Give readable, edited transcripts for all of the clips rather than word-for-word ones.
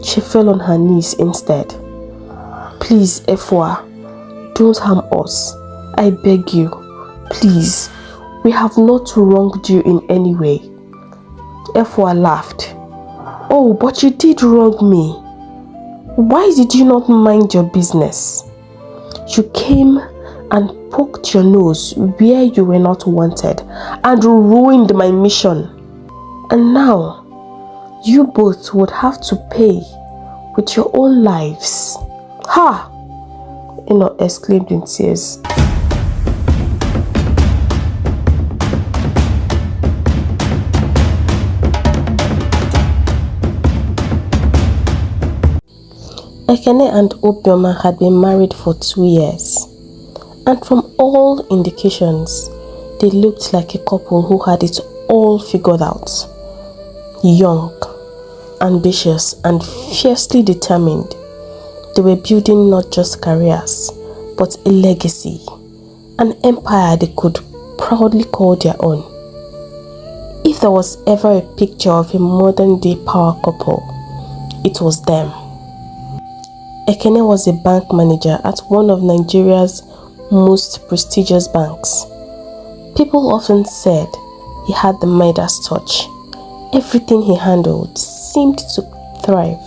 She fell on her knees instead. Please, Efwa, don't harm us. I beg you. Please, we have not wronged you in any way. Efwa laughed. Oh, but you did wrong me. Why did you not mind your business? You came and poked your nose where you were not wanted and ruined my mission. And now, you both would have to pay with your own lives. Ha! Eno exclaimed in tears. Ekene and Obioma had been married for 2 years, and from all indications, they looked like a couple who had it all figured out. Young, ambitious, and fiercely determined, they were building not just careers, but a legacy, an empire they could proudly call their own. If there was ever a picture of a modern-day power couple, it was them. Ekene was a bank manager at one of Nigeria's most prestigious banks. People often said he had the Midas touch. Everything he handled seemed to thrive.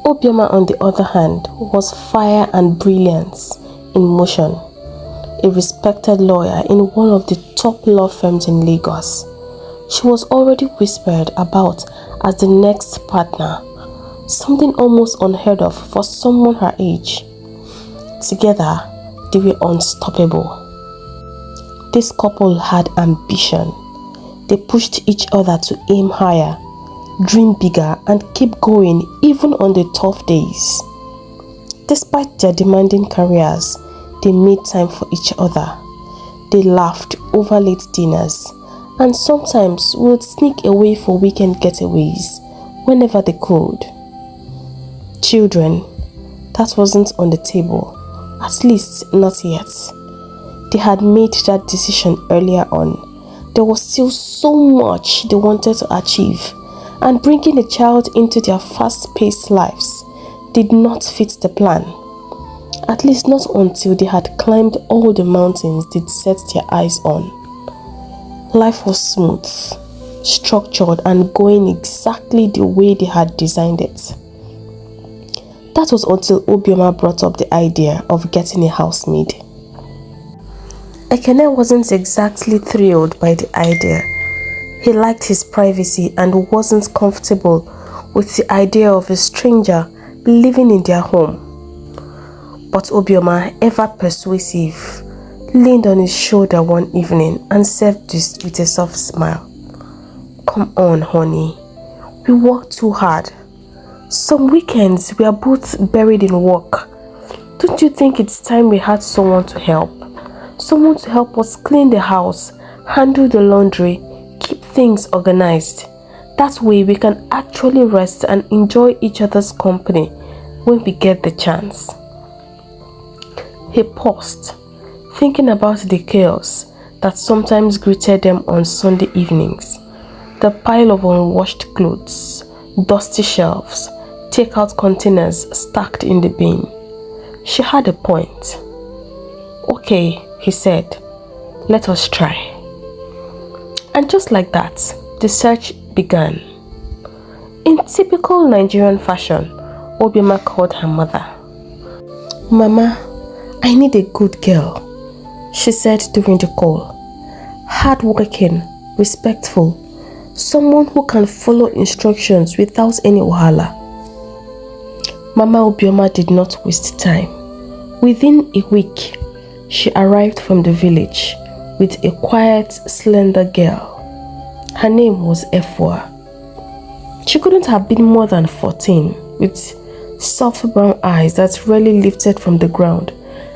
Obioma, on the other hand, was fire and brilliance in motion. A respected lawyer in one of the top law firms in Lagos, she was already whispered about as the next partner. Something almost unheard of for someone her age. Together, they were unstoppable. This couple had ambition. They pushed each other to aim higher, dream bigger, and keep going even on the tough days. Despite their demanding careers, they made time for each other. They laughed over late dinners and sometimes would sneak away for weekend getaways whenever they could. Children, that wasn't on the table, at least not yet. They had made that decision earlier on. There was still so much they wanted to achieve, and bringing a child into their fast-paced lives did not fit the plan. At least not until they had climbed all the mountains they'd set their eyes on. Life was smooth, structured, and going exactly the way they had designed it. That was until Obioma brought up the idea of getting a housemaid. Ekene wasn't exactly thrilled by the idea. He liked his privacy and wasn't comfortable with the idea of a stranger living in their home. But Obioma, ever persuasive, leaned on his shoulder one evening and said this with a soft smile. Come on, honey. We work too hard. Some weekends we are both buried in work. Don't you think it's time we had someone to help? Someone to help us clean the house, handle the laundry, keep things organized. That way we can actually rest and enjoy each other's company when we get the chance. He paused, thinking about the chaos that sometimes greeted them on Sunday evenings. The pile of unwashed clothes, dusty shelves, takeout containers stacked in the bin. She had a point. Okay, he said, let us try. And just like that, the search began. In typical Nigerian fashion, Obioma called her mother. Mama, I need a good girl, she said during the call. Hardworking, respectful, someone who can follow instructions without any wahala. Mama Obioma did not waste time. Within a week, she arrived from the village with a quiet, slender girl. Her name was Efwa. She couldn't have been more than 14, with soft brown eyes that rarely lifted from the ground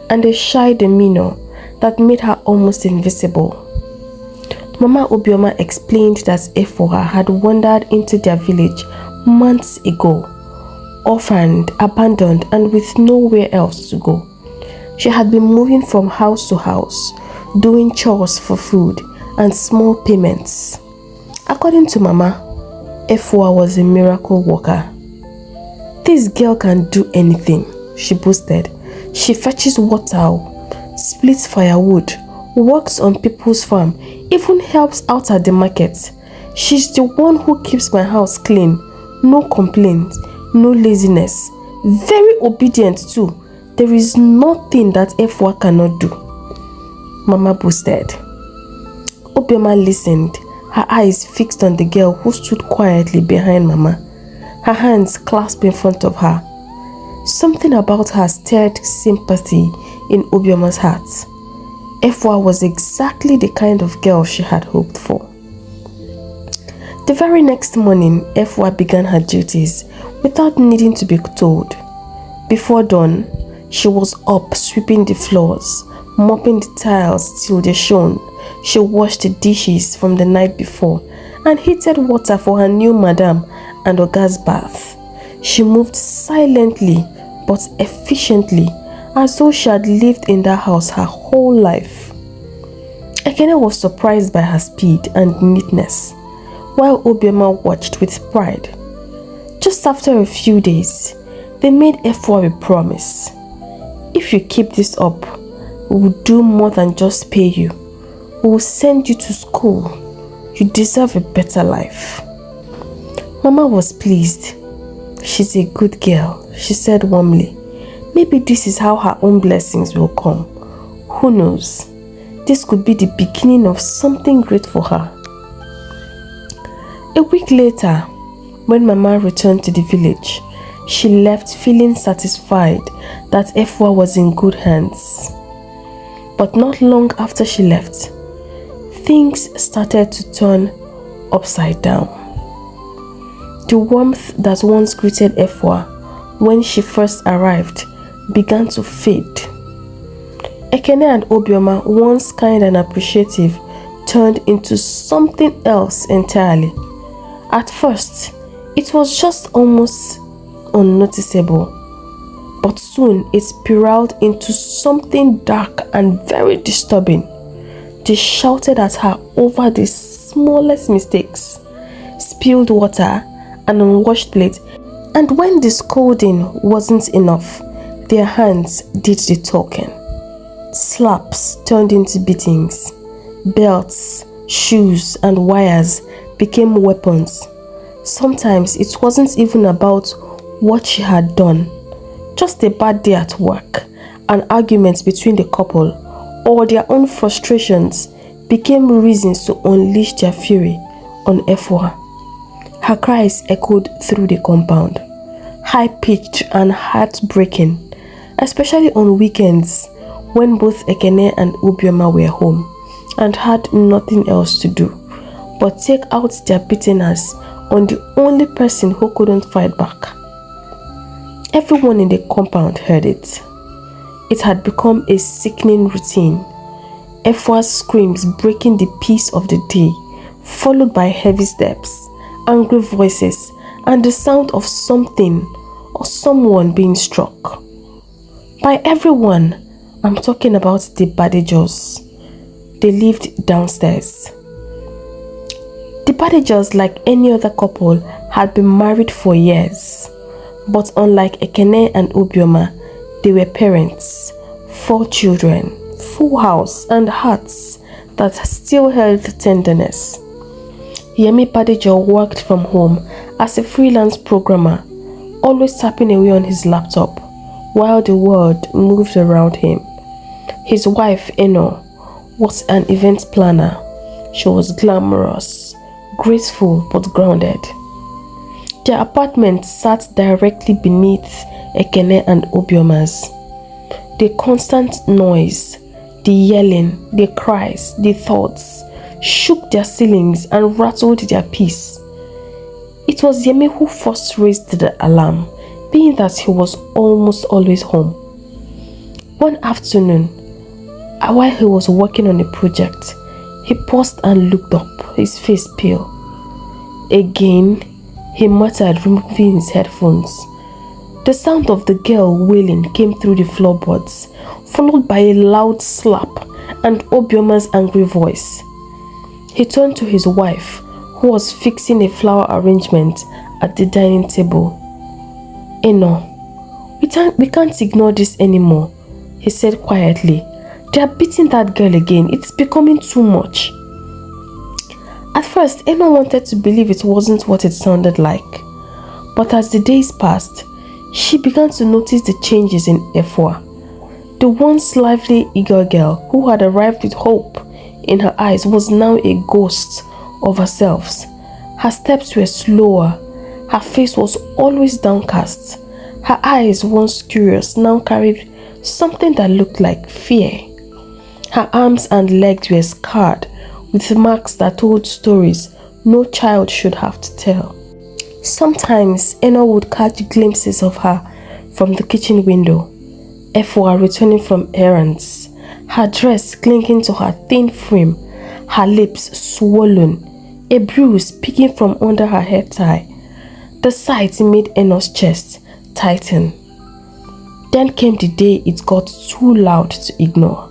and a shy demeanor that made her almost invisible. Mama Obioma explained that Efwa had wandered into their village months ago, orphaned, abandoned, and with nowhere else to go. She had been moving from house to house, doing chores for food and small payments. According to Mama, Efwa was a miracle worker. "This girl can do anything," she boasted. "She fetches water, splits firewood, works on people's farm, even helps out at the market. She's the one who keeps my house clean. No complaints, no laziness. Very obedient too. There is nothing that Efwa cannot do," Mama boasted. Obioma listened, her eyes fixed on the girl who stood quietly behind Mama, her hands clasped in front of her. Something about her stirred sympathy in Obioma's heart. Efwa was exactly the kind of girl she had hoped for. The very next morning, Efwa began her duties without needing to be told. Before dawn, she was up sweeping the floors, mopping the tiles till they shone. She washed the dishes from the night before and heated water for her new madam and Oga's bath. She moved silently but efficiently, as though she had lived in that house her whole life. Ekene was surprised by her speed and neatness, while Obioma watched with pride. Just after a few days, they made Efwa a promise. "If you keep this up, we will do more than just pay you. We will send you to school. You deserve a better life." Mama was pleased. "She's a good girl," she said warmly. "Maybe this is how her own blessings will come. Who knows? This could be the beginning of something great for her." A week later, when Mama returned to the village, she left feeling satisfied that Efwa was in good hands. But not long after she left, things started to turn upside down. The warmth that once greeted Efwa when she first arrived began to fade. Ekene and Obioma, once kind and appreciative, turned into something else entirely. At first, it was just almost unnoticeable, but soon it spiraled into something dark and very disturbing. They shouted at her over the smallest mistakes, spilled water and unwashed plates, and when the scolding wasn't enough, their hands did the talking. Slaps turned into beatings. Belts, shoes, and wires became weapons. Sometimes it wasn't even about what she had done, just a bad day at work, an argument between the couple, or their own frustrations became reasons to unleash their fury on Efwa. Her cries echoed through the compound, high-pitched and heartbreaking, especially on weekends when both Ekene and Obioma were home and had nothing else to do but take out their bitterness on the only person who couldn't fight back. Everyone in the compound heard it. It had become a sickening routine. Efwa's screams breaking the peace of the day, followed by heavy steps, angry voices, and the sound of something or someone being struck. By everyone, I'm talking about the Badejos. They lived downstairs. The Badejos, like any other couple, had been married for years. But unlike Ekene and Obioma, they were parents, 4 children, full house, and hearts that still held tenderness. Yemi Badejo worked from home as a freelance programmer, always tapping away on his laptop while the world moved around him. His wife, Eno, was an event planner. She was glamorous, graceful but grounded. Their apartment sat directly beneath Ekene and Obioma's. The constant noise, the yelling, the cries, the thoughts shook their ceilings and rattled their peace. It was Yemi who first raised the alarm, being that he was almost always home. One afternoon, while he was working on a project, he paused and looked up, his face pale. Again, he muttered, removing his headphones. The sound of the girl wailing came through the floorboards, followed by a loud slap and Obioma's angry voice. He turned to his wife, who was fixing a flower arrangement at the dining table. "Eno, we can't ignore this anymore," he said quietly. "They are beating that girl again. It's becoming too much." At first, Eno wanted to believe it wasn't what it sounded like. But as the days passed, she began to notice the changes in Efua. The once lively, eager girl who had arrived with hope in her eyes was now a ghost of herself. Her steps were slower. Her face was always downcast. Her eyes, once curious, now carried something that looked like fear. Her arms and legs were scarred with marks that told stories no child should have to tell. Sometimes Eno would catch glimpses of her from the kitchen window, Efua returning from errands, her dress clinging to her thin frame, her lips swollen, a bruise peeking from under her head tie. The sight made Eno's chest tighten. Then came the day it got too loud to ignore.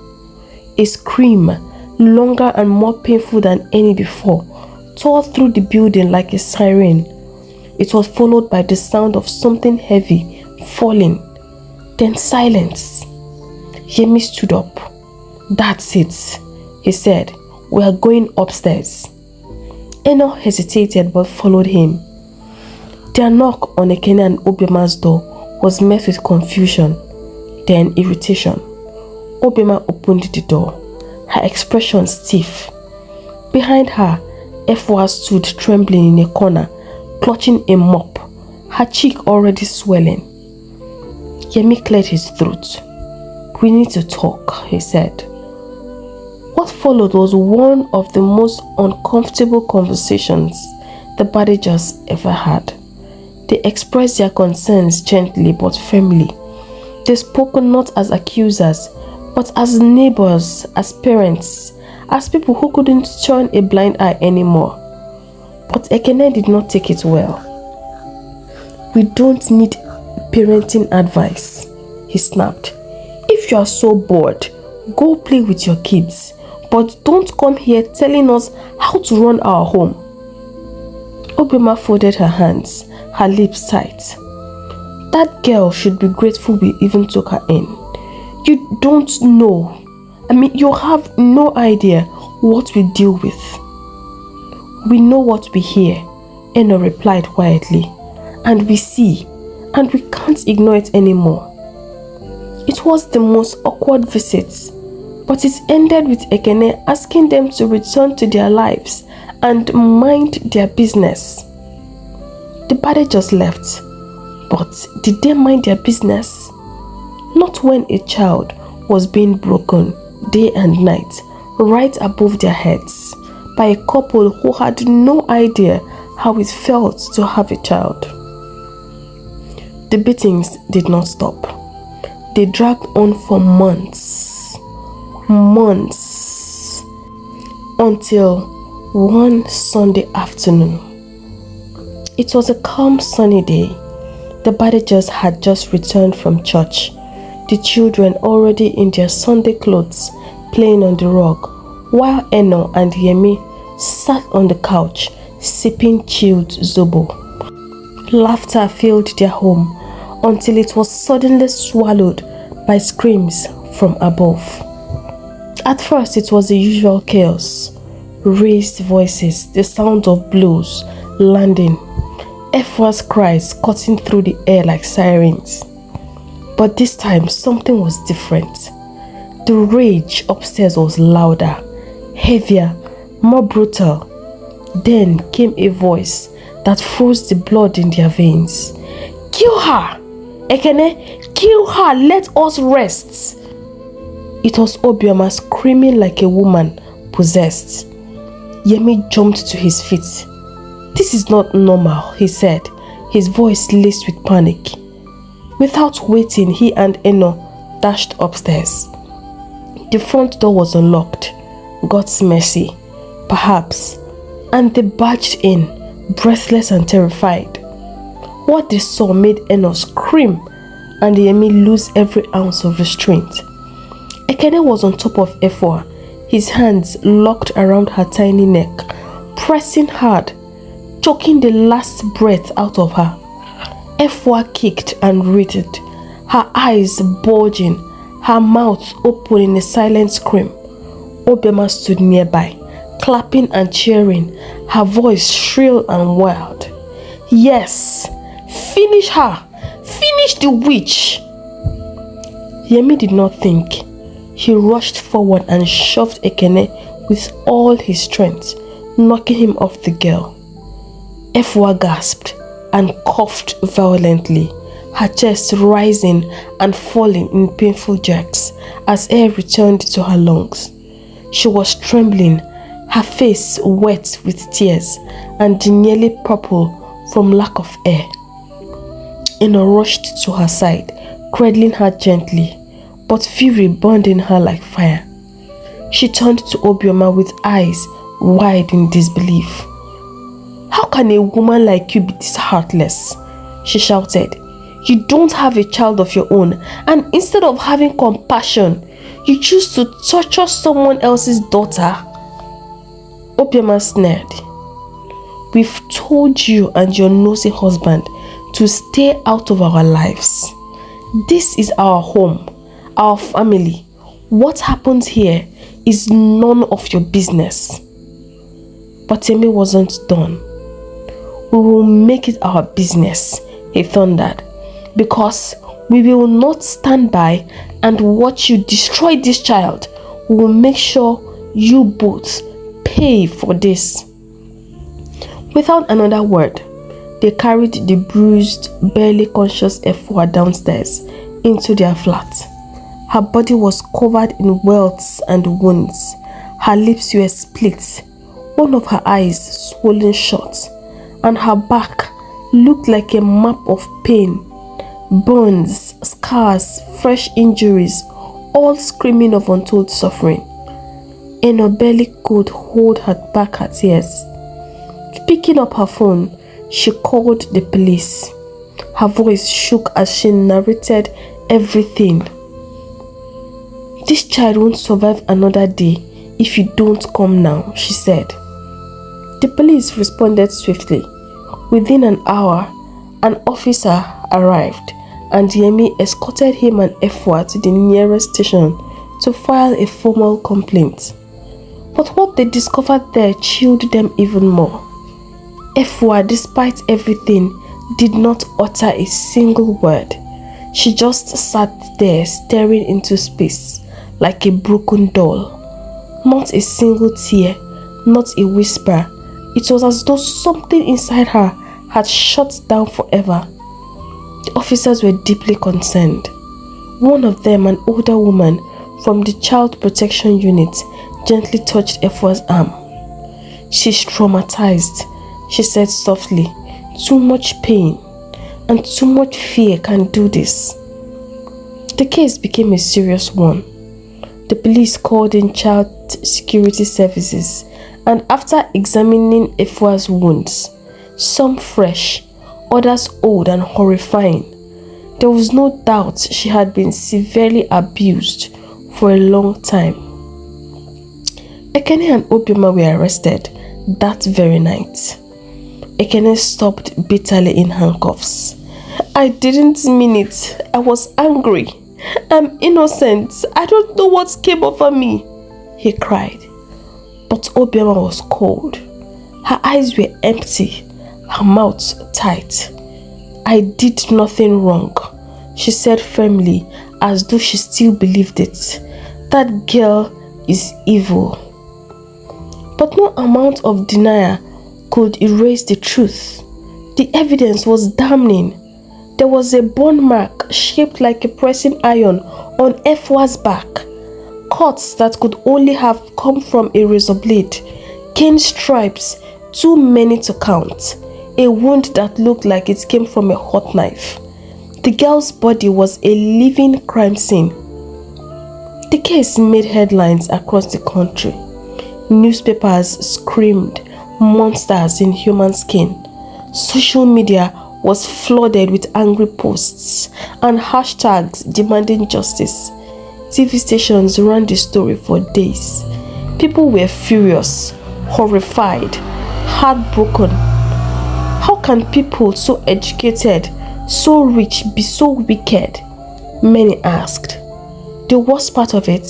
A scream, longer and more painful than any before, tore through the building like a siren. It was followed by the sound of something heavy falling. Then silence. Yemi stood up. "That's it," he said. "We are going upstairs." Eno hesitated but followed him. Their knock on Ekene and Obiama's door was met with confusion, then irritation. Obiama opened the door, her expression stiff. Behind her, Efua stood trembling in a corner, clutching a mop, her cheek already swelling. Yemi cleared his throat. "We need to talk," he said. What followed was one of the most uncomfortable conversations the Badgers ever had. They expressed their concerns gently but firmly. They spoke not as accusers, but as neighbors, as parents, as people who couldn't turn a blind eye anymore. But Ekene did not take it well. "We don't need parenting advice," he snapped. "If you are so bored, go play with your kids, but don't come here telling us how to run our home." Obiama folded her hands, her lips tight. "That girl should be grateful we even took her in. You don't know. You have no idea what we deal with." "We know what we hear," Eno replied quietly. "And we see, and we can't ignore it anymore." It was the most awkward visit, but it ended with Ekene asking them to return to their lives and mind their business. The Badgers left, but did they mind their business? Not when a child was being broken day and night, right above their heads, by a couple who had no idea how it felt to have a child. The beatings did not stop. They dragged on for months, until one Sunday afternoon. It was a calm sunny day. The Badgers had just returned from church, the children already in their Sunday clothes playing on the rug, while Eno and Yemi sat on the couch sipping chilled zobo. Laughter filled their home until it was suddenly swallowed by screams from above. At first it was the usual chaos, raised voices, the sound of blows landing, Efua's cries cutting through the air like sirens. But this time something was different. The rage upstairs was louder, heavier, more brutal. Then came a voice that froze the blood in their veins. "Kill her! Ekene, kill her! Let us rest!" It was Obiama screaming like a woman possessed. Yemi jumped to his feet. "This is not normal," he said, his voice laced with panic. Without waiting, he and Eno dashed upstairs. The front door was unlocked. God's mercy, perhaps, and they barged in, breathless and terrified. What they saw made Eno scream and Yemi lose every ounce of restraint. Ekene was on top of Efua, his hands locked around her tiny neck, pressing hard, choking the last breath out of her. Efwa kicked and writhed, her eyes bulging, her mouth open in a silent scream. Obioma stood nearby, clapping and cheering, her voice shrill and wild. Yes, finish her! Finish the witch! Yemi did not think. He rushed forward and shoved Ekene with all his strength, knocking him off the girl. Efwa gasped and coughed violently, her chest rising and falling in painful jerks as air returned to her lungs. She was trembling, her face wet with tears and nearly purple from lack of air. Eno rushed to her side, cradling her gently, but fury burned in her like fire. She turned to Obioma with eyes wide in disbelief. How can a woman like you be this heartless? She shouted. You don't have a child of your own, and instead of having compassion, you choose to torture someone else's daughter. Obioma sneered. We've told you and your nosy husband to stay out of our lives. This is our home, our family. What happens here is none of your business. But Yemi wasn't done. We will make it our business, he thundered, because we will not stand by and watch you destroy this child. We will make sure you both pay for this. Without another word, they carried the bruised, barely conscious Efwa downstairs into their flat. Her body was covered in welts and wounds. Her lips were split, one of her eyes swollen shut, and her back looked like a map of pain, burns, scars, fresh injuries, all screaming of untold suffering. Eno barely could hold back her tears. Picking up her phone, she called the police. Her voice shook as she narrated everything. This child won't survive another day if you don't come now, she said. The police responded swiftly. Within an hour, an officer arrived and Yemi escorted him and Efwa to the nearest station to file a formal complaint. But what they discovered there chilled them even more. Efwa, despite everything, did not utter a single word. She just sat there staring into space like a broken doll. Not a single tear, not a whisper. It was as though something inside her had shut down forever. The officers were deeply concerned. One of them, an older woman from the Child Protection Unit, gently touched Efwa's arm. She's traumatized, she said softly. Too much pain and too much fear can do this. The case became a serious one. The police called in child security services, and after examining Efwa's wounds, some fresh, others old and horrifying, there was no doubt she had been severely abused for a long time. Ekene and Obioma were arrested that very night. Ekene stopped bitterly in handcuffs. I didn't mean it. I was angry. I'm innocent. I don't know what came over me, he cried. But Obioma was cold. Her eyes were empty, her mouth tight. I did nothing wrong, she said firmly, as though she still believed it. That girl is evil. But no amount of denial could erase the truth. The evidence was damning. There was a burn mark shaped like a pressing iron on Efwa's back. Cuts that could only have come from a razor blade. Cane stripes, too many to count. A wound that looked like it came from a hot knife. The girl's body was a living crime scene. The case made headlines across the country. Newspapers screamed, monsters in human skin. Social media was flooded with angry posts and hashtags demanding justice. TV stations ran the story for days. People were furious, horrified, heartbroken. How can people so educated, So rich, be so wicked? Many asked. The worst part of it,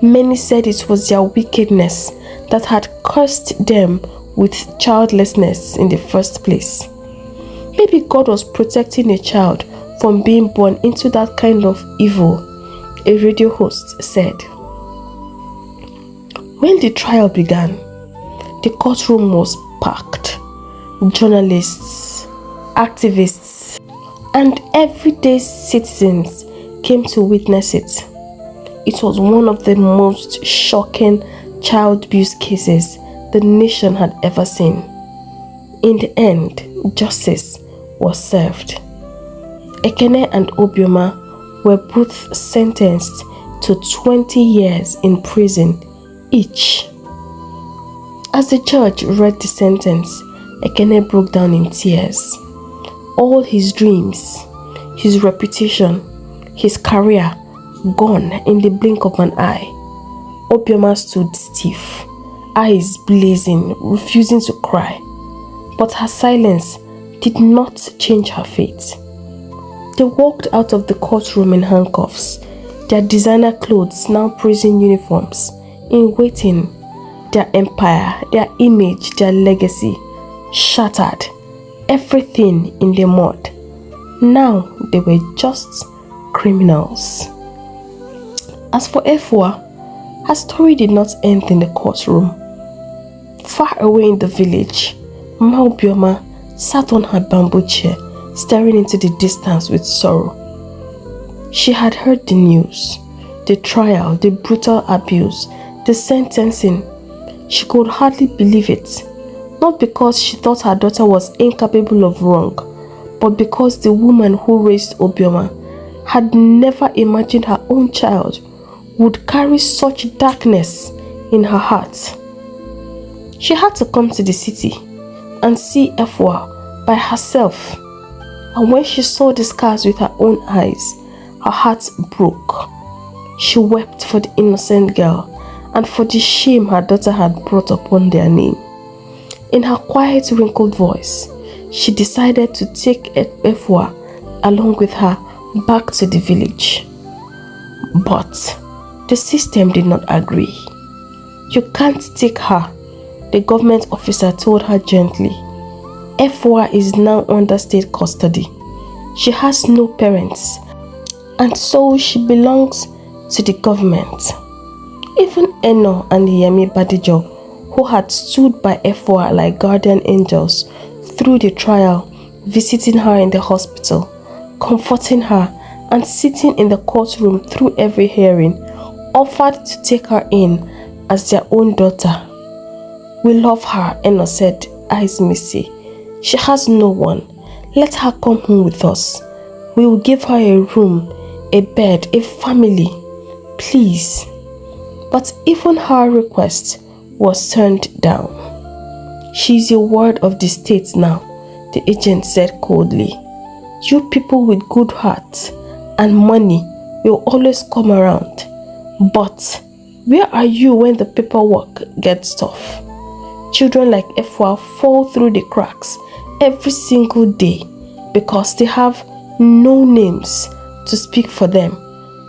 many said it was their wickedness that had cursed them with childlessness in the first place. Maybe God was protecting a child from being born into that kind of evil, a radio host said. When the trial began, the courtroom was packed. Journalists, activists, and everyday citizens came to witness it. It was one of the most shocking child abuse cases the nation had ever seen. In the end, justice was served. Ekene and Obioma were both sentenced to 20 years in prison each. As the judge read the sentence, Ekene broke down in tears. All his dreams, his reputation, his career gone in the blink of an eye. Obioma stood stiff, eyes blazing, refusing to cry. But her silence did not change her fate. They walked out of the courtroom in handcuffs, their designer clothes now prison uniforms, in waiting. Their empire, their image, their legacy shattered, everything in the mud. Now they were just criminals. As for Efua, her story did not end in the courtroom. Far away in the village, Mama Obioma sat on her bamboo chair, staring into the distance with sorrow. She had heard the news, the trial, the brutal abuse, the sentencing. She could hardly believe it, not because she thought her daughter was incapable of wrong, but because the woman who raised Obioma had never imagined her own child would carry such darkness in her heart. She had to come to the city and see Efua by herself, and when she saw the scars with her own eyes, her heart broke. She wept for the innocent girl and for the shame her daughter had brought upon their name. In her quiet, wrinkled voice, she decided to take Efua along with her back to the village. But the system did not agree. You can't take her, the government officer told her gently. Efua is now under state custody. She has no parents, and so she belongs to the government. Even Eno and Yemi Badijo, who had stood by Efua like guardian angels through the trial, visiting her in the hospital, comforting her, and sitting in the courtroom through every hearing, offered to take her in as their own daughter. We love her, Eno said, eyes misty. She has no one. Let her come home with us. We will give her a room, a bed, a family. Please. But even her request was turned down. She is a ward of the state now, the agent said coldly. You people with good hearts and money will always come around. But where are you when the paperwork gets tough? Children like Efua fall through the cracks every single day because they have no names to speak for them,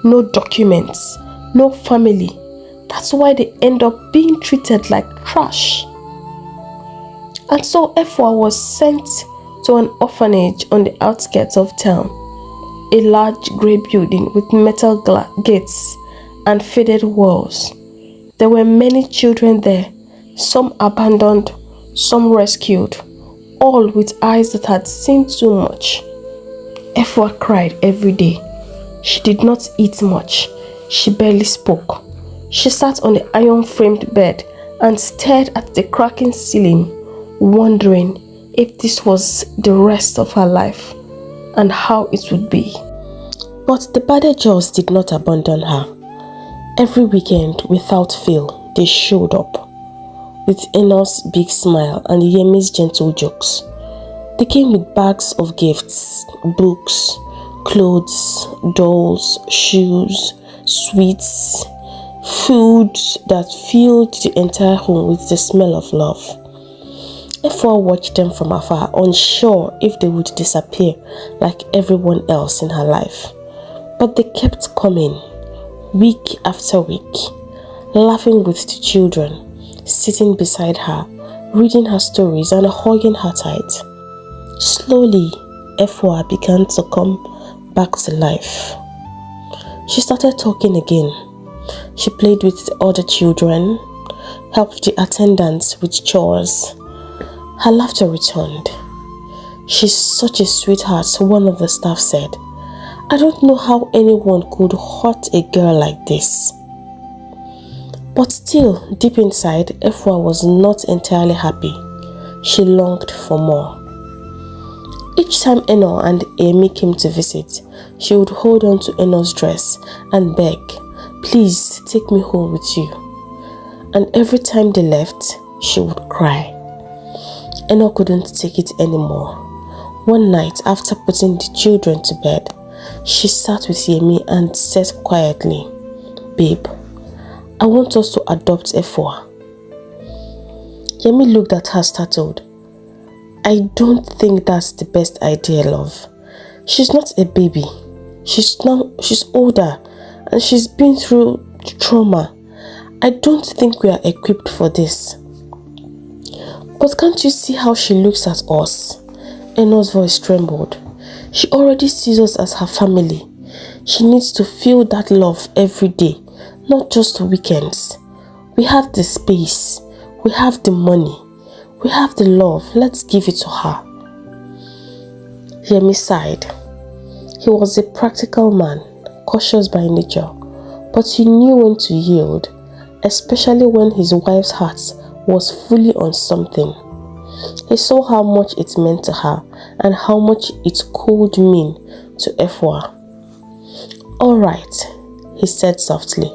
no documents, no family. That's why they end up being treated like trash. And so Efua was sent to an orphanage on the outskirts of town, a large grey building with metal gates and faded walls. There were many children there, some abandoned, some rescued, all with eyes that had seen too much. Efua cried every day. She did not eat much. She barely spoke. She sat on the iron-framed bed and stared at the cracking ceiling, wondering if this was the rest of her life and how it would be. But the Badejos did not abandon her. Every weekend, without fail, they showed up. With Eno's big smile and Yemi's gentle jokes. They came with bags of gifts, books, clothes, dolls, shoes, sweets, food that filled the entire home with the smell of love. Efua watched them from afar, unsure if they would disappear like everyone else in her life. But they kept coming, week after week, laughing with the children, sitting beside her, reading her stories and hugging her tight. Slowly, Efua began to come back to life. She started talking again. She played with the other children, helped the attendants with chores. Her laughter returned. "She's such a sweetheart," one of the staff said. "I don't know how anyone could hurt a girl like this." But still, deep inside, Efua was not entirely happy. She longed for more. Each time Eno and Yemi came to visit, she would hold on to Eno's dress and beg, "Please take me home with you." And every time they left, she would cry. Eno couldn't take it anymore. One night, after putting the children to bed, she sat with Yemi and said quietly, "Babe, I want us to adopt Efua." Yemi looked at her startled. "I don't think that's the best idea, love. She's not a baby. She's older and she's been through trauma. I don't think we are equipped for this." "But can't you see how she looks at us?" Eno's voice trembled. "She already sees us as her family. She needs to feel that love every day, not just weekends. We have the space, we have the money, we have the love. Let's give it to her." Yemi sighed. He was a practical man, cautious by nature, but he knew when to yield, especially when his wife's heart was fully on something. He saw how much it meant to her and how much it could mean to Efua. "All right," he said softly,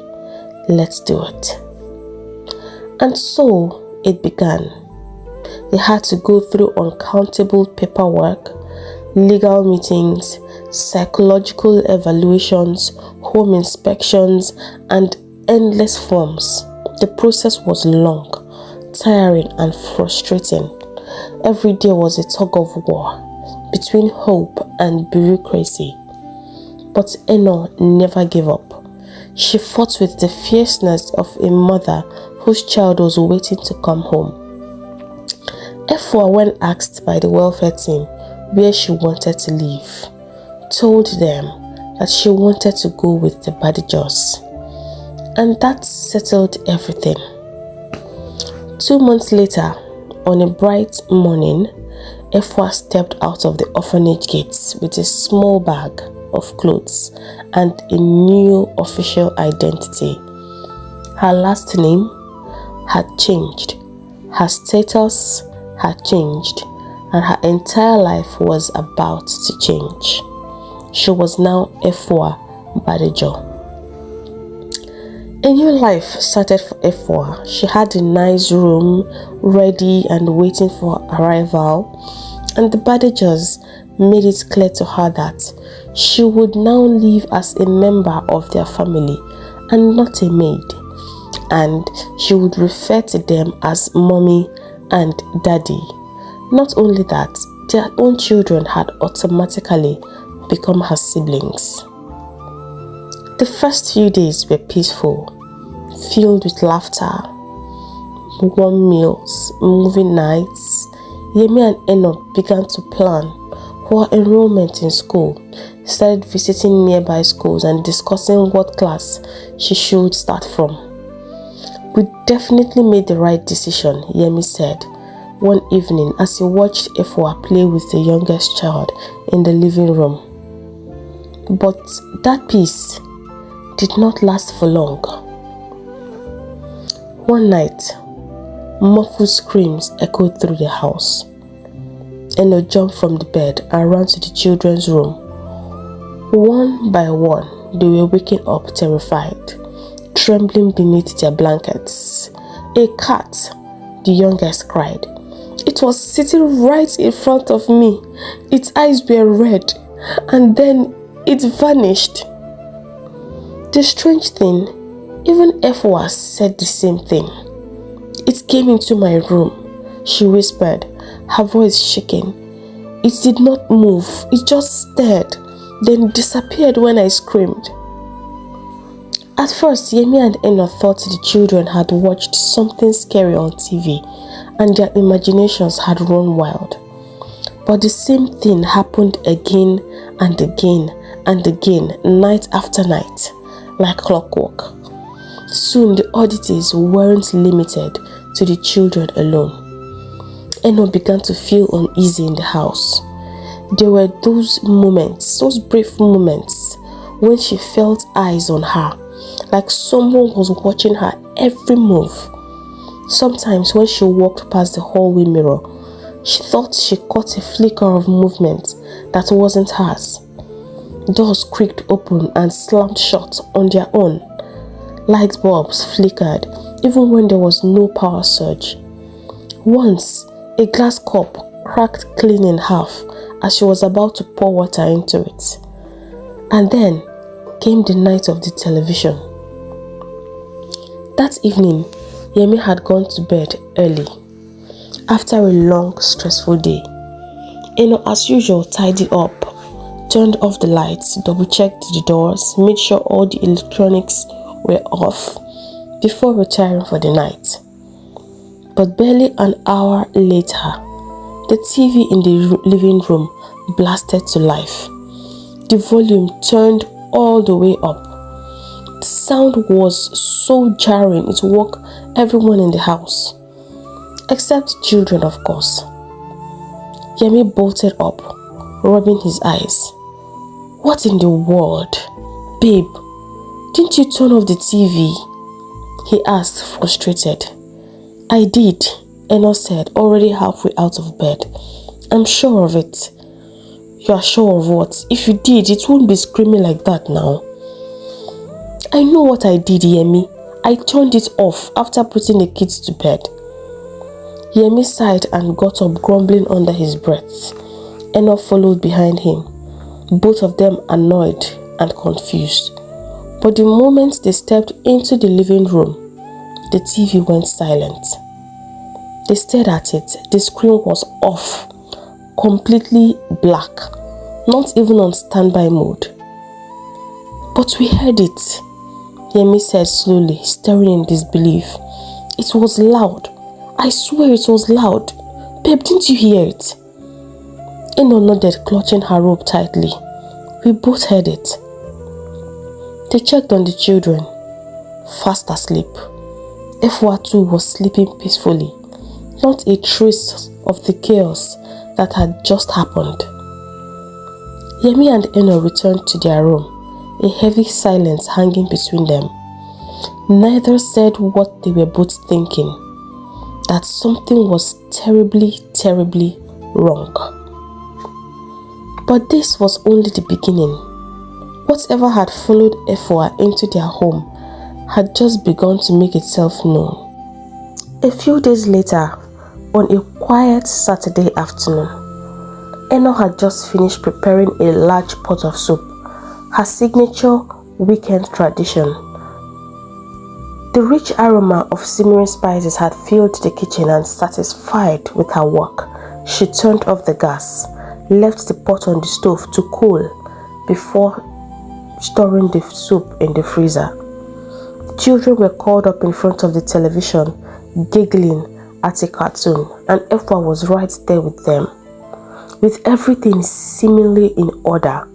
"let's do it." And so it began. They had to go through uncountable paperwork, legal meetings, psychological evaluations, home inspections, and endless forms. The process was long, tiring, and frustrating. Every day was a tug of war between hope and bureaucracy. But Eno never gave up. She fought with the fierceness of a mother whose child was waiting to come home. Efua, when asked by the welfare team where she wanted to live, told them that she wanted to go with the Badijos. And that settled everything. 2 months later, on a bright morning, Efua stepped out of the orphanage gates with a small bag of clothes and a new official identity. Her last name had changed, her status had changed, and her entire life was about to change. She was now Efua Badijo. A new life started for Efua. She had a nice room ready and waiting for her arrival, and the Badijos made it clear to her that she would now live as a member of their family and not a maid, and she would refer to them as mommy and daddy. Not only that, their own children had automatically become her siblings. The first few days were peaceful, filled with laughter, warm meals, movie nights. Yemi and Eno began to plan for her enrollment in school, started visiting nearby schools and discussing what class she should start from. "We definitely made the right decision," Yemi said one evening as he watched Efua play with the youngest child in the living room. But that peace did not last for long. One night, muffled screams echoed through the house. Eno jumped from the bed and ran to the children's room. One by one, they were waking up terrified, trembling beneath their blankets. "A cat," the youngest cried. "It was sitting right in front of me. Its eyes were red, and then it vanished." The strange thing, even Efua said the same thing. "It came into my room," she whispered, her voice shaking. It did not move, it just stared, then disappeared when I screamed. At first, Yemi and Eno thought the children had watched something scary on TV and their imaginations had run wild. But the same thing happened again and again and again, night after night, like clockwork. Soon the oddities weren't limited to the children alone. Eno began to feel uneasy in the house. There were those moments, those brief moments, when she felt eyes on her, like someone was watching her every move. Sometimes when she walked past the hallway mirror, she thought she caught a flicker of movement that wasn't hers. Doors creaked open and slammed shut on their own. Light bulbs flickered even when there was no power surge. Once, a glass cup cracked clean in half as she was about to pour water into it. And then came the night of the television. That evening, Yemi had gone to bed early. After a long, stressful day, Eno, as usual, tidied up, turned off the lights, double-checked the doors, made sure all the electronics were off before retiring for the night. But barely an hour later, the TV in the living room blasted to life. The volume turned all the way up. The sound was so jarring it woke everyone in the house. Except children, of course. Yemi bolted up, rubbing his eyes. What in the world? Babe, didn't you turn off the TV? He asked, frustrated. I did, Eno said, already halfway out of bed. I'm sure of it. You are sure of what? If you did, it won't be screaming like that now. I know what I did, Yemi. I turned it off after putting the kids to bed. Yemi sighed and got up, grumbling under his breath. Eno followed behind him, both of them annoyed and confused. But the moment they stepped into the living room, the TV went silent. They stared at it. The screen was off, completely black, not even on standby mode. But we heard it, Yemi said slowly, staring in disbelief. It was loud. I swear it was loud. Babe, didn't you hear it? Eno nodded, clutching her robe tightly. We both heard it. They checked on the children. Fast asleep. Efwa too was sleeping peacefully. Not a trace of the chaos that had just happened. Yemi and Eno returned to their room, a heavy silence hanging between them. Neither said what they were both thinking, that something was terribly, terribly wrong. But this was only the beginning. Whatever had followed Efwa into their home had just begun to make itself known. A few days later, on a quiet Saturday afternoon, Eno had just finished preparing a large pot of soup, her signature weekend tradition. The rich aroma of simmering spices had filled the kitchen, and satisfied with her work, she turned off the gas, left the pot on the stove to cool before storing the soup in the freezer. The children were called up in front of the television, giggling at a cartoon, and Efwa was right there with them. With everything seemingly in order,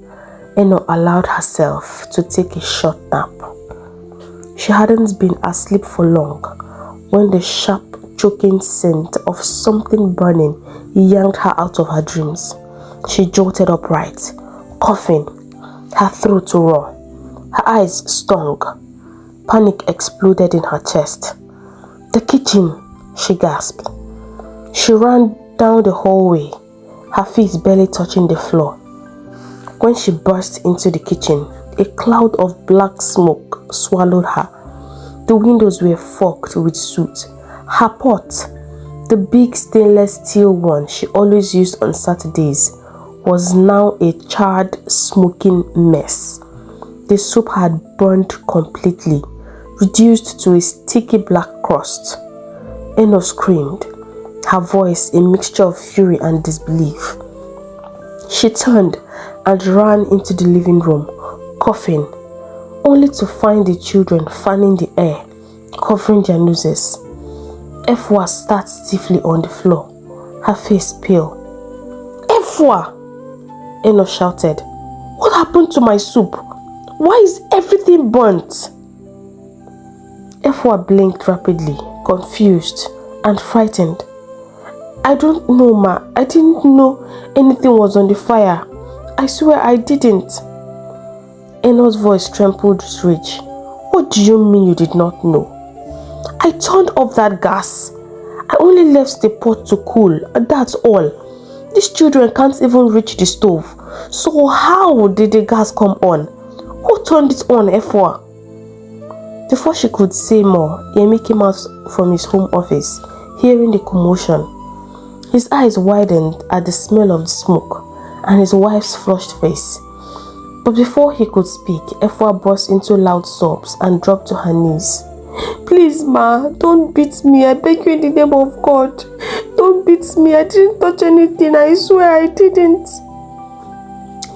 Eno allowed herself to take a short nap. She hadn't been asleep for long when the sharp, choking scent of something burning yanked her out of her dreams. She jolted upright, coughing, her throat raw. Her eyes stung. Panic exploded in her chest. The kitchen, she gasped. She ran down the hallway, her feet barely touching the floor. When she burst into the kitchen, a cloud of black smoke swallowed her. The windows were fogged with soot. Her pot, the big stainless steel one she always used on Saturdays, was now a charred, smoking mess. The soup had burned completely, reduced to a sticky black crust. Eno screamed. her voice a mixture of fury and disbelief. She turned and ran into the living room, coughing, only to find the children fanning the air, covering their noses. Efwa sat stiffly on the floor, her face pale. "Efwa!" Eno shouted. "What happened to my soup? Why is everything burnt?" Efwa blinked rapidly, confused and frightened. "I don't know, Ma. I didn't know anything was on the fire. I swear I didn't." Eno's voice trembled with rage. "What do you mean you did not know? I turned off that gas. I only left the pot to cool, and that's all. These children can't even reach the stove. So how did the gas come on? Who turned it on, Efwa?" Before she could say more, Yemi came out from his home office, hearing the commotion. His eyes widened at the smell of the smoke and his wife's flushed face. But before he could speak, Efwa burst into loud sobs and dropped to her knees. "Please, Ma, don't beat me. I beg you in the name of God. Don't beat me. I didn't touch anything. I swear I didn't."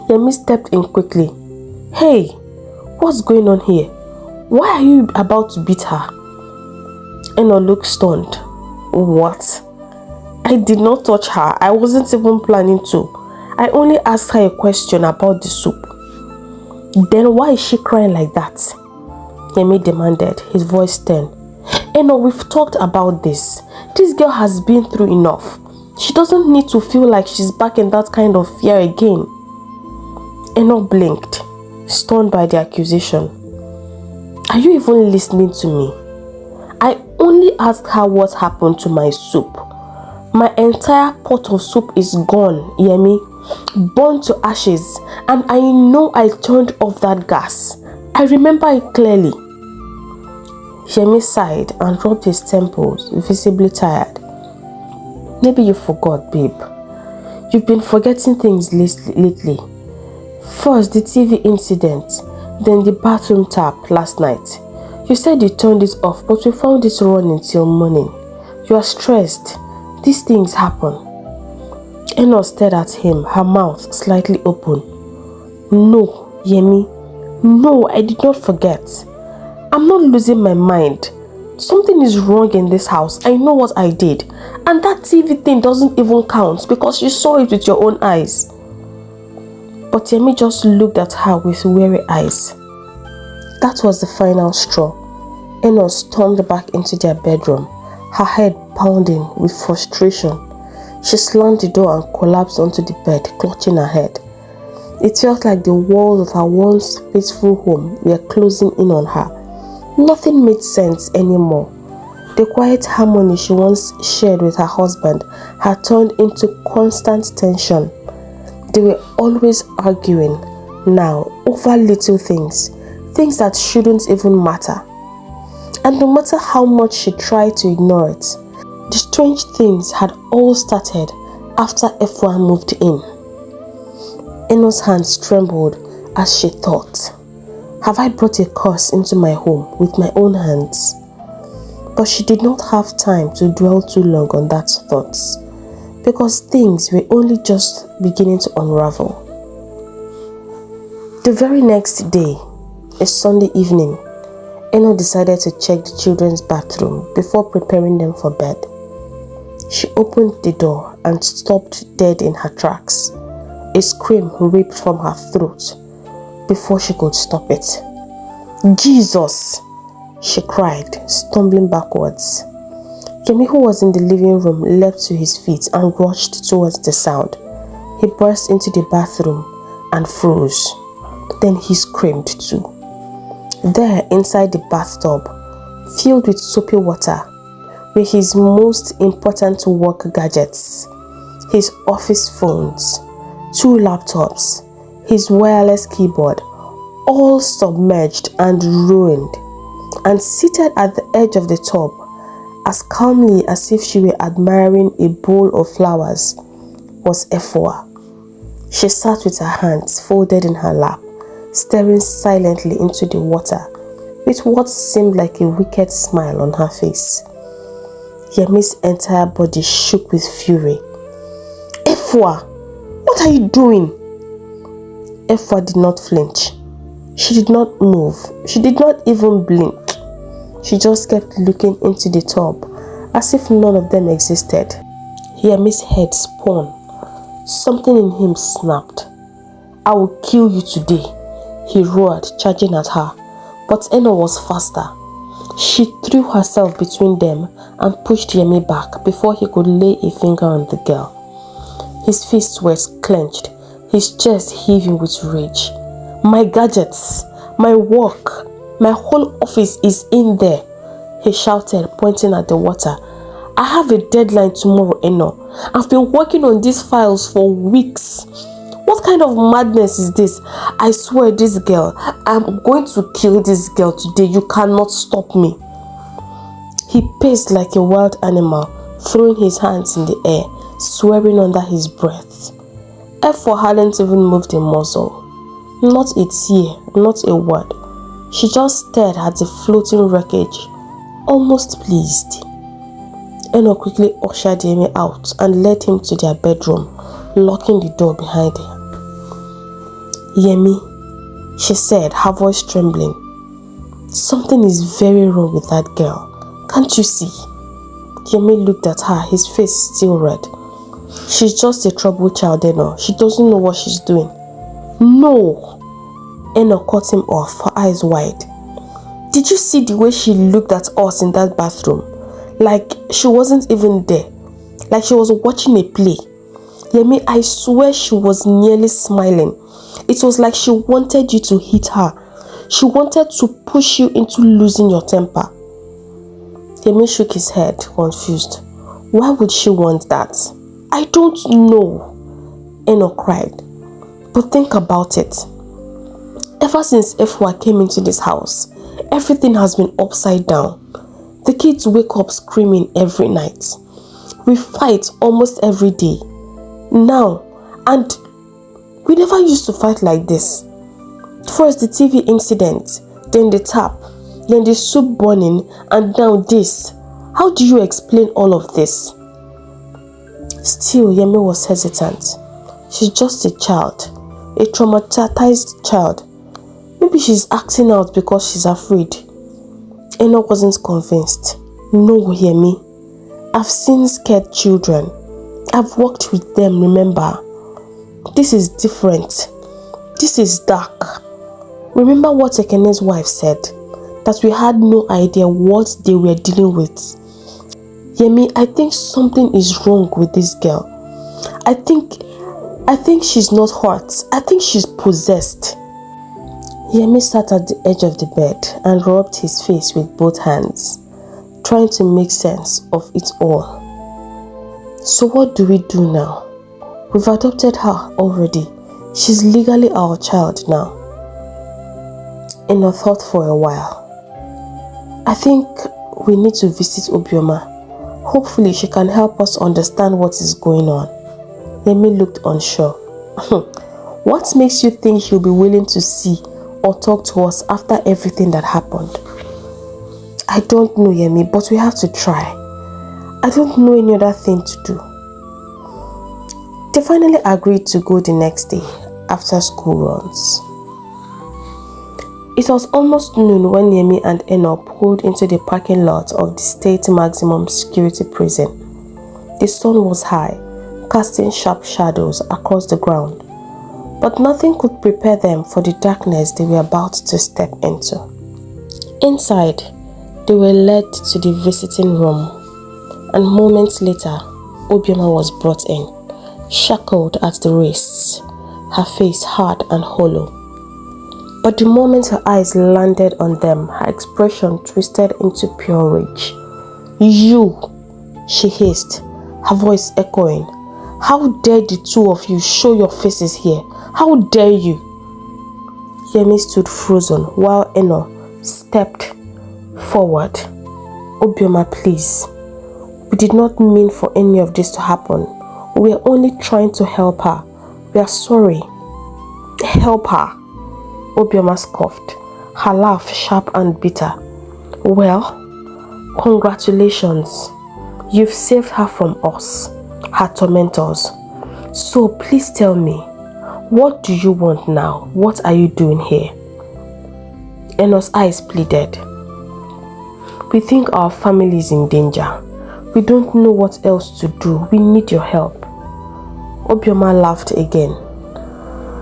Yemi stepped in quickly. "Hey, what's going on here? Why are you about to beat her?" Eno looked stunned. "What? I did not touch her. I wasn't even planning to. I only asked her a question about the soup." "Then why is she crying like that?" Yemi demanded, his voice stern. "Eno, we've talked about this. This girl has been through enough. She doesn't need to feel like she's back in that kind of fear again." Eno blinked, stunned by the accusation. "Are you even listening to me? I only asked her what happened to my soup. My entire pot of soup is gone, Yemi, burned to ashes, and I know I turned off that gas. I remember it clearly." Yemi sighed and rubbed his temples, visibly tired. "Maybe you forgot, babe. You've been forgetting things lately. First, the TV incident, then the bathroom tap last night. You said you turned it off, but we found it running till morning. You are stressed. These things happen." Eno stared at him, her mouth slightly open. "No, Yemi. No, I did not forget. I'm not losing my mind. Something is wrong in this house. I know what I did. And that TV thing doesn't even count because you saw it with your own eyes." But Yemi just looked at her with weary eyes. That was the final straw. Eno stormed back into their bedroom, her head pounding with frustration. She slammed the door and collapsed onto the bed, clutching her head. It felt like the walls of her once peaceful home were closing in on her. Nothing made sense anymore. The quiet harmony she once shared with her husband had turned into constant tension. They were always arguing, now, over little things, things that shouldn't even matter. And no matter how much she tried to ignore it, the strange things had all started after Efwa moved in. Eno's hands trembled as she thought, have I brought a curse into my home with my own hands? But she did not have time to dwell too long on that thought, because things were only just beginning to unravel. The very next day, a Sunday evening, Eno decided to check the children's bathroom before preparing them for bed. She opened the door and stopped dead in her tracks. A scream ripped from her throat before she could stop it. "Jesus!" she cried, stumbling backwards. Yemi, who was in the living room, leapt to his feet and rushed towards the sound. He burst into the bathroom and froze. Then he screamed too. There, inside the bathtub, filled with soapy water, were his most important work gadgets, his office phones, 2 laptops, his wireless keyboard, all submerged and ruined. And seated at the edge of the tub, as calmly as if she were admiring a bowl of flowers, was Efwa. She sat with her hands folded in her lap, staring silently into the water with what seemed like a wicked smile on her face. Yemi's entire body shook with fury. Efwa, what are you doing? Efwa did not flinch. She did not move. She did not even blink. She just kept looking into the tub as if none of them existed. Yemi's head spun. Something in him snapped. I will kill you today, he roared, charging at her. But Eno was faster. She threw herself between them and pushed Yemi back before he could lay a finger on the girl. His fists were clenched, his chest heaving with rage. My gadgets, my work, my whole office is in there, he shouted, pointing at the water. I have a deadline tomorrow, Eno. I've been working on these files for weeks. What kind of madness is this? I swear this girl, I'm going to kill this girl today. You cannot stop me. He paced like a wild animal, throwing his hands in the air, swearing under his breath. Efwa hadn't even moved a muscle. Not a tear, not a word. She just stared at the floating wreckage, almost pleased. Eno quickly ushered Yemi out and led him to their bedroom, locking the door behind her. Yemi, she said, her voice trembling. Something is very wrong with that girl. Can't you see? Yemi looked at her, his face still red. She's just a troubled child, Eno. She doesn't know what she's doing. No! Eno cut him off, her eyes wide. Did you see the way she looked at us in that bathroom? Like she wasn't even there. Like she was watching a play. Yemi, I swear she was nearly smiling. It was like she wanted you to hit her. She wanted to push you into losing your temper. Yemi shook his head, confused. Why would she want that? I don't know, Eno cried. But think about it. Ever since Efwa came into this house, everything has been upside down. The kids wake up screaming every night. We fight almost every day. Now, and we never used to fight like this. First the TV incident, then the tap, then the soup burning, and now this. How do you explain all of this? Still, Yemi was hesitant. She's just a child, a traumatized child. Maybe she's acting out because she's afraid. Eno wasn't convinced. No, Yemi. I've seen scared children. I've worked with them, remember? This is different. This is dark. Remember what Ekene's wife said? That we had no idea what they were dealing with. Yemi, I think something is wrong with this girl. I think she's not hurt. I think she's possessed. Yemi sat at the edge of the bed and rubbed his face with both hands, trying to make sense of it all. So what do we do now? We've adopted her already. She's legally our child now. Eno thought for a while. I think we need to visit Obioma. Hopefully she can help us understand what is going on. Yemi looked unsure. What makes you think she'll be willing to see or talk to us after everything that happened? I don't know, Yemi, but we have to try. I don't know any other thing to do. They finally agreed to go the next day after school runs. It was almost noon when Yemi and Eno pulled into the parking lot of the state maximum security prison. The sun was high, casting sharp shadows across the ground, but nothing could prepare them for the darkness they were about to step into. Inside, they were led to the visiting room, and moments later, Obioma was brought in, shackled at the wrists, her face hard and hollow. But the moment her eyes landed on them, her expression twisted into pure rage. You, she hissed, her voice echoing. How dare the two of you show your faces here? How dare you? Yemi stood frozen while Eno stepped forward. Obioma, please. We did not mean for any of this to happen. We are only trying to help her. We are sorry. Help her. Obioma scoffed, her laugh sharp and bitter. Well, congratulations. You've saved her from us, her tormentors. So please tell me, what do you want now? What are you doing here? Eno's eyes pleaded. We think our family is in danger. We don't know what else to do. We need your help. Obioma laughed again.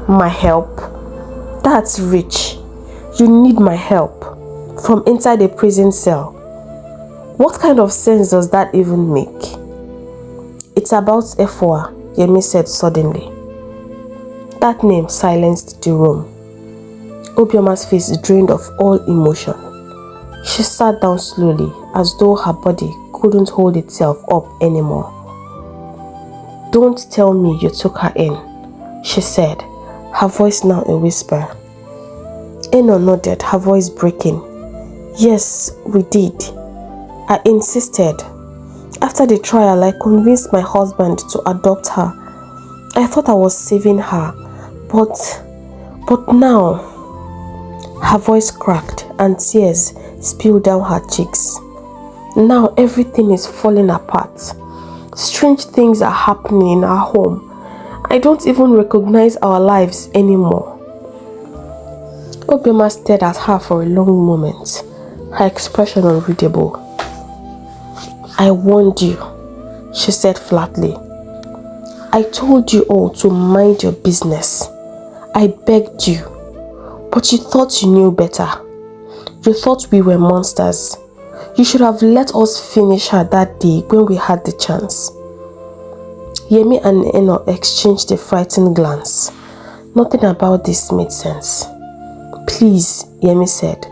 My help? That's rich. You need my help. From inside a prison cell. What kind of sense does that even make? It's about Efua, Yemi said suddenly. That name silenced the room. Obioma's face drained of all emotion. She sat down slowly, as though her body couldn't hold itself up anymore. Don't tell me you took her in, she said, her voice now a whisper. Eno nodded, her voice breaking. Yes, we did. I insisted. After the trial, I convinced my husband to adopt her. I thought I was saving her, but now... Her voice cracked and tears spilled down her cheeks. Now everything is falling apart. Strange things are happening in our home. I don't even recognize our lives anymore. Obioma stared at her for a long moment, her expression unreadable. I warned you, she said flatly. I told you all to mind your business. I begged you. But you thought you knew better. You thought we were monsters. You should have let us finish her that day when we had the chance. Yemi and Eno exchanged a frightened glance. Nothing about this made sense. Please, Yemi said,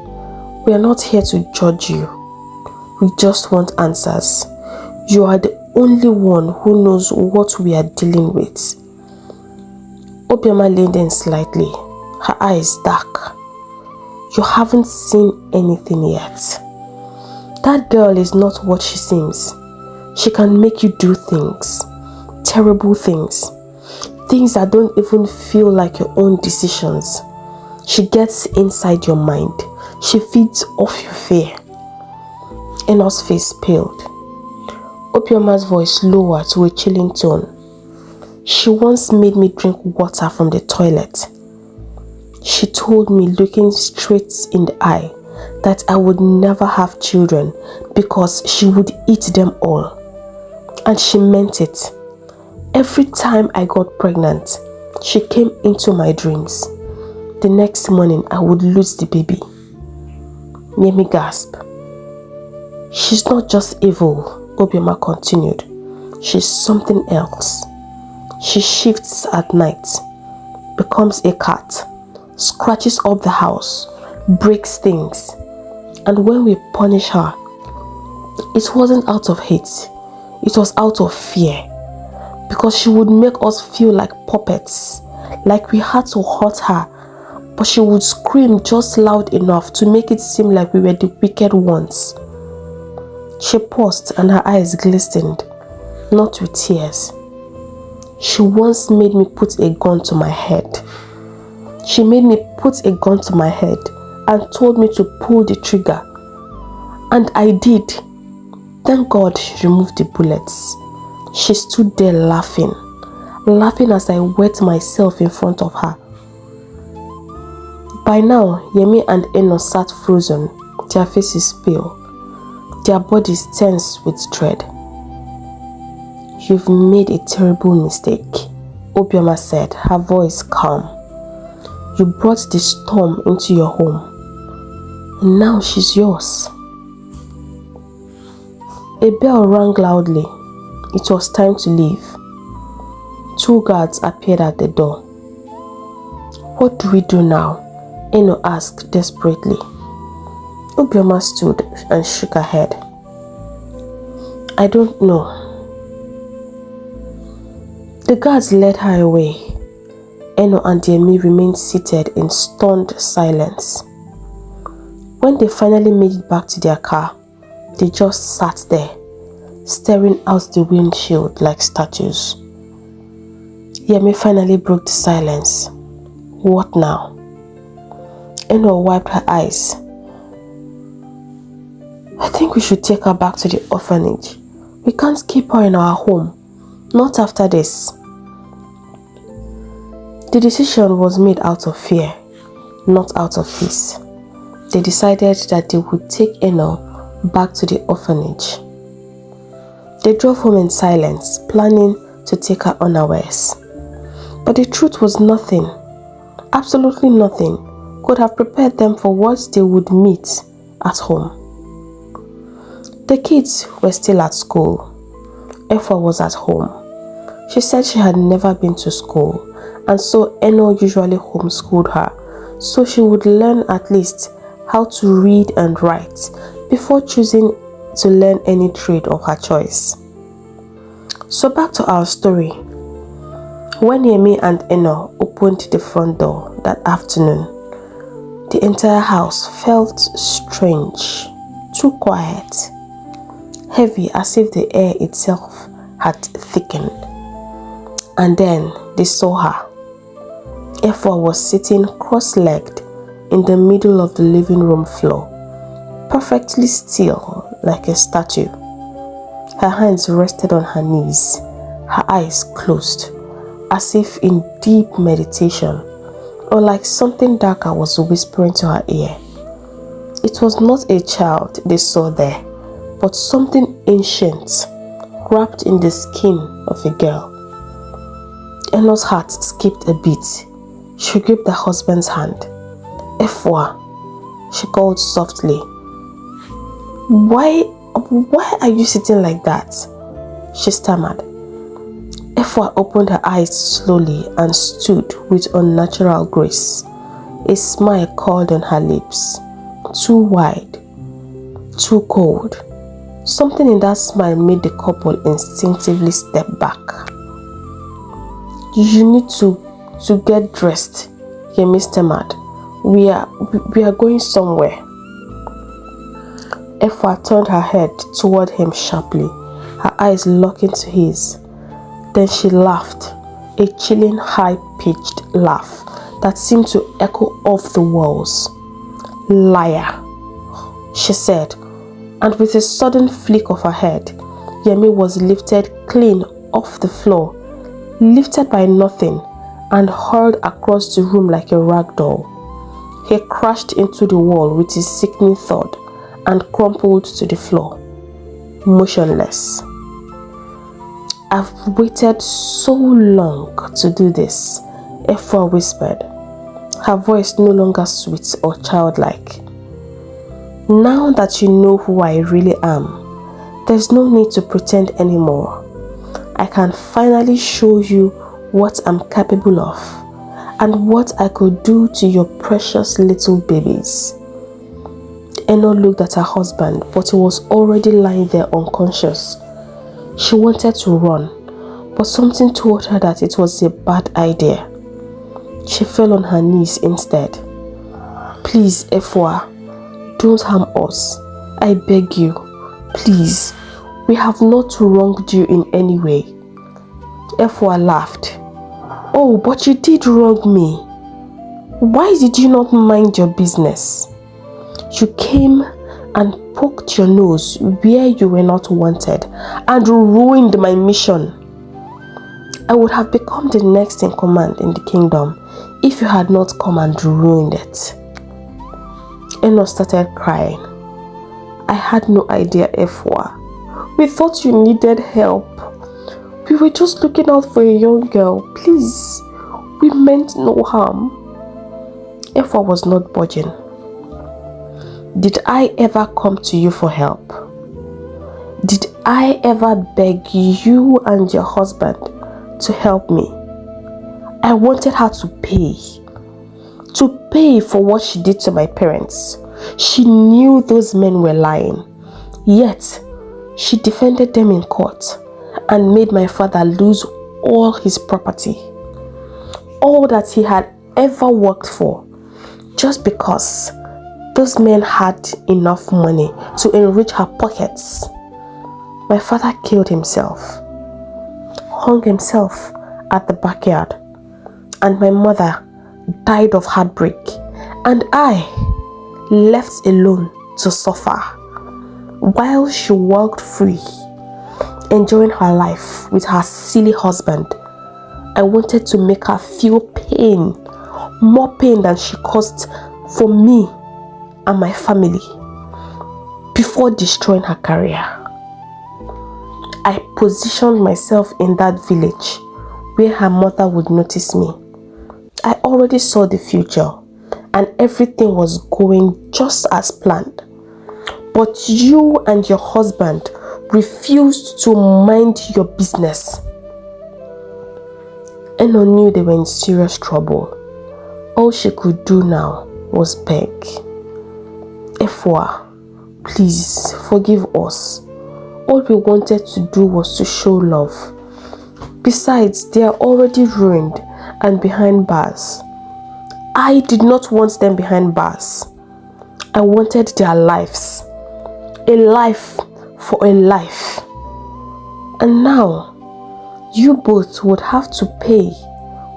we are not here to judge you. We just want answers. You are the only one who knows what we are dealing with. Obioma leaned in slightly, her eyes dark. You haven't seen anything yet. That girl is not what she seems. She can make you do things, terrible things, things that don't even feel like your own decisions. She gets inside your mind. She feeds off your fear. Eno's face paled. Obioma's voice lowered to a chilling tone. She once made me drink water from the toilet. She told me, looking straight in the eye, that I would never have children because she would eat them all. And she meant it. Every time I got pregnant, she came into my dreams. The next morning, I would lose the baby. Yemi gasped. She's not just evil, Obioma continued. She's something else. She shifts at night, becomes a cat, scratches up the house, breaks things. And when we punish her, it wasn't out of hate, it was out of fear. Because she would make us feel like puppets, like we had to hurt her, but she would scream just loud enough to make it seem like we were the wicked ones. She paused and her eyes glistened, not with tears. She once made me put a gun to my head. She made me put a gun to my head and told me to pull the trigger. And I did. Thank God she removed the bullets. She stood there laughing as I wet myself in front of her. By now, Yemi and Eno sat frozen, their faces pale, their bodies tense with dread. You've made a terrible mistake, Obioma said, her voice calm. You brought the storm into your home, and now she's yours. A bell rang loudly. It was time to leave. 2 guards appeared at the door. What do we do now? Eno asked desperately. Obioma stood and shook her head. I don't know. The guards led her away. Eno and Yemi remained seated in stunned silence. When they finally made it back to their car, they just sat there, staring out the windshield like statues. Yemi finally broke the silence. What now? Eno wiped her eyes. I think we should take her back to the orphanage. We can't keep her in our home. Not after this. The decision was made out of fear, not out of peace. They decided that they would take Eno back to the orphanage. They drove home in silence, planning to take her unawares. But the truth was nothing, absolutely nothing, could have prepared them for what they would meet at home. The kids were still at school. Efwa was at home. She said she had never been to school, and so Eno usually homeschooled her, so she would learn at least how to read and write before choosing to learn any trade of her choice. So back to our story. When Yemi and Eno opened the front door that afternoon, the entire house felt strange, too quiet, heavy as if the air itself had thickened. And then they saw her. Efwa was sitting cross-legged in the middle of the living room floor, perfectly still like a statue. Her hands rested on her knees, her eyes closed, as if in deep meditation, or like something darker was whispering to her ear. It was not a child they saw there, but something ancient, wrapped in the skin of a girl. Eno's heart skipped a beat. She gripped her husband's hand. Efwa, she called softly. Why are you sitting like that? She stammered. Efwa opened her eyes slowly and stood with unnatural grace. A smile curled on her lips, too wide, too cold. Something in that smile made the couple instinctively step back. You need to get dressed, Yemi stammered. We are going somewhere. Efwa turned her head toward him sharply, her eyes locked into his. Then she laughed, a chilling, high-pitched laugh that seemed to echo off the walls. Liar, she said, and with a sudden flick of her head, Yemi was lifted clean off the floor, lifted by nothing, and hurled across the room like a rag doll. He crashed into the wall with his sickening thud and crumpled to the floor, motionless. I've waited so long to do this, Efwa whispered, her voice no longer sweet or childlike. Now that you know who I really am, there's no need to pretend anymore. I can finally show you what I'm capable of and what I could do to your precious little babies. Eno looked at her husband, but he was already lying there unconscious. She wanted to run, but something told her that it was a bad idea. She fell on her knees instead. Please, Efwa, don't harm us. I beg you. Please, we have not wronged you in any way. Efwa laughed. Oh, but you did wrong me. Why did you not mind your business? You came and poked your nose where you were not wanted and ruined my mission. I would have become the next in command in the kingdom if you had not come and ruined it. Eno started crying. I had no idea, Efwa. We thought you needed help. We were just looking out for a young girl. Please, we meant no harm. Efwa was not budging. Did I ever come to you for help? Did I ever beg you and your husband to help me? I wanted her to pay for what she did to my parents. She knew those men were lying, yet she defended them in court and made my father lose all his property, all that he had ever worked for, just because those men had enough money to enrich her pockets. My father killed himself, hung himself at the backyard, and my mother died of heartbreak, and I left alone to suffer while she walked free. enjoying her life with her silly husband. I wanted to make her feel pain, more pain than she caused for me and my family, before destroying her career. I positioned myself in that village where her mother would notice me. I already saw the future and everything was going just as planned. But you and your husband refused to mind your business. Eno knew they were in serious trouble. All she could do now was beg. Efwa, please forgive us. All we wanted to do was to show love. Besides, they are already ruined and behind bars. I did not want them behind bars. I wanted their lives. A life for a life. And now, you both would have to pay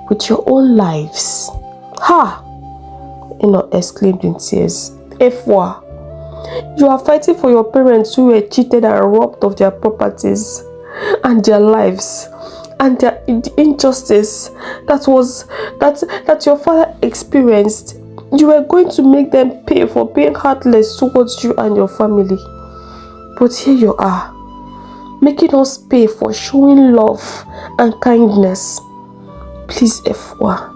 with your own lives. Ha! Eno exclaimed in tears. Efwa, you are fighting for your parents who were cheated and robbed of their properties and their lives and their injustice that your father experienced. You were going to make them pay for being heartless towards you and your family. But here you are, making us pay for showing love and kindness. Please, Efwa,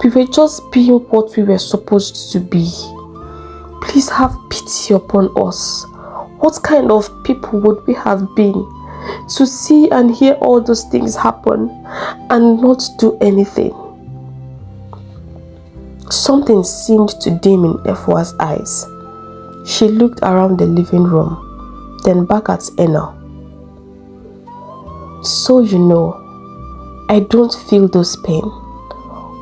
we were just being what we were supposed to be. Please have pity upon us. What kind of people would we have been to see and hear all those things happen and not do anything? Something seemed to dim in Efwa's eyes. She looked around the living room, then back at Eno. So you know, I don't feel those pain.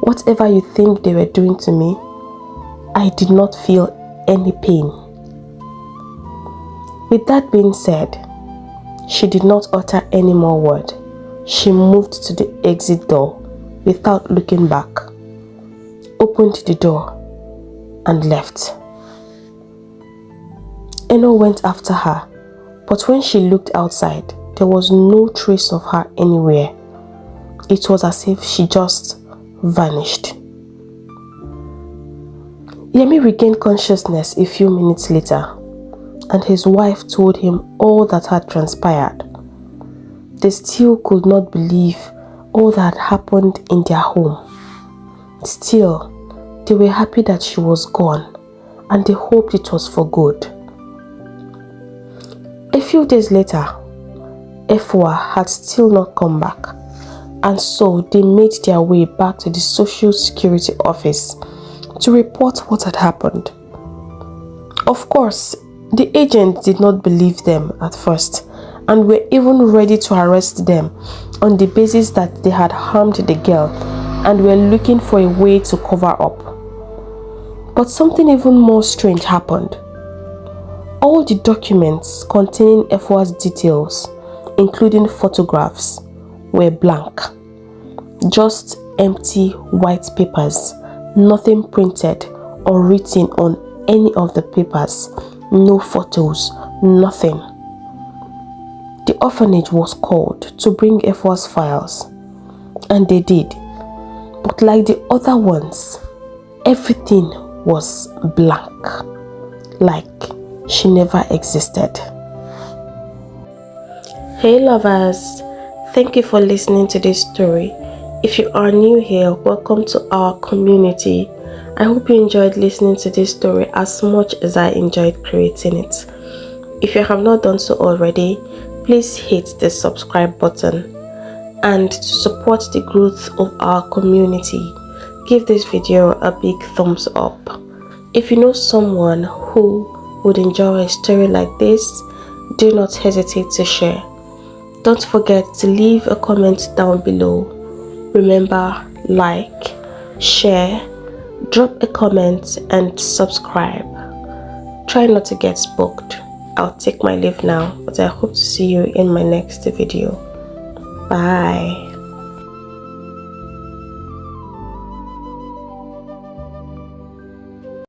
Whatever you think they were doing to me, I did not feel any pain. With that being said, she did not utter any more word. She moved to the exit door without looking back, opened the door and left. Eno went after her, but when she looked outside, there was no trace of her anywhere. It was as if she just vanished. Yemi regained consciousness a few minutes later, and his wife told him all that had transpired. They still could not believe all that happened in their home. Still, they were happy that she was gone, and they hoped it was for good. A few days later, Efwa had still not come back, and so they made their way back to the Social Security office to report what had happened. Of course, the agents did not believe them at first and were even ready to arrest them on the basis that they had harmed the girl and were looking for a way to cover up. But something even more strange happened. All the documents containing Efwa's details, including photographs, were blank. Just empty white papers, nothing printed or written on any of the papers, no photos, nothing. The orphanage was called to bring Efwa's files, and they did. But like the other ones, everything was blank, like she never existed. Hey lovers, thank you for listening to this story. If you are new here, welcome to our community. I hope you enjoyed listening to this story as much as I enjoyed creating it. If you have not done so already, please hit the subscribe button. And to support the growth of our community, give this video a big thumbs up. If you know someone who would enjoy a story like this, do not hesitate to share. Don't forget to leave a comment down below. Remember, like, share, drop a comment and subscribe. Try not to get spooked. I'll take my leave now, but I hope to see you in my next video. Bye.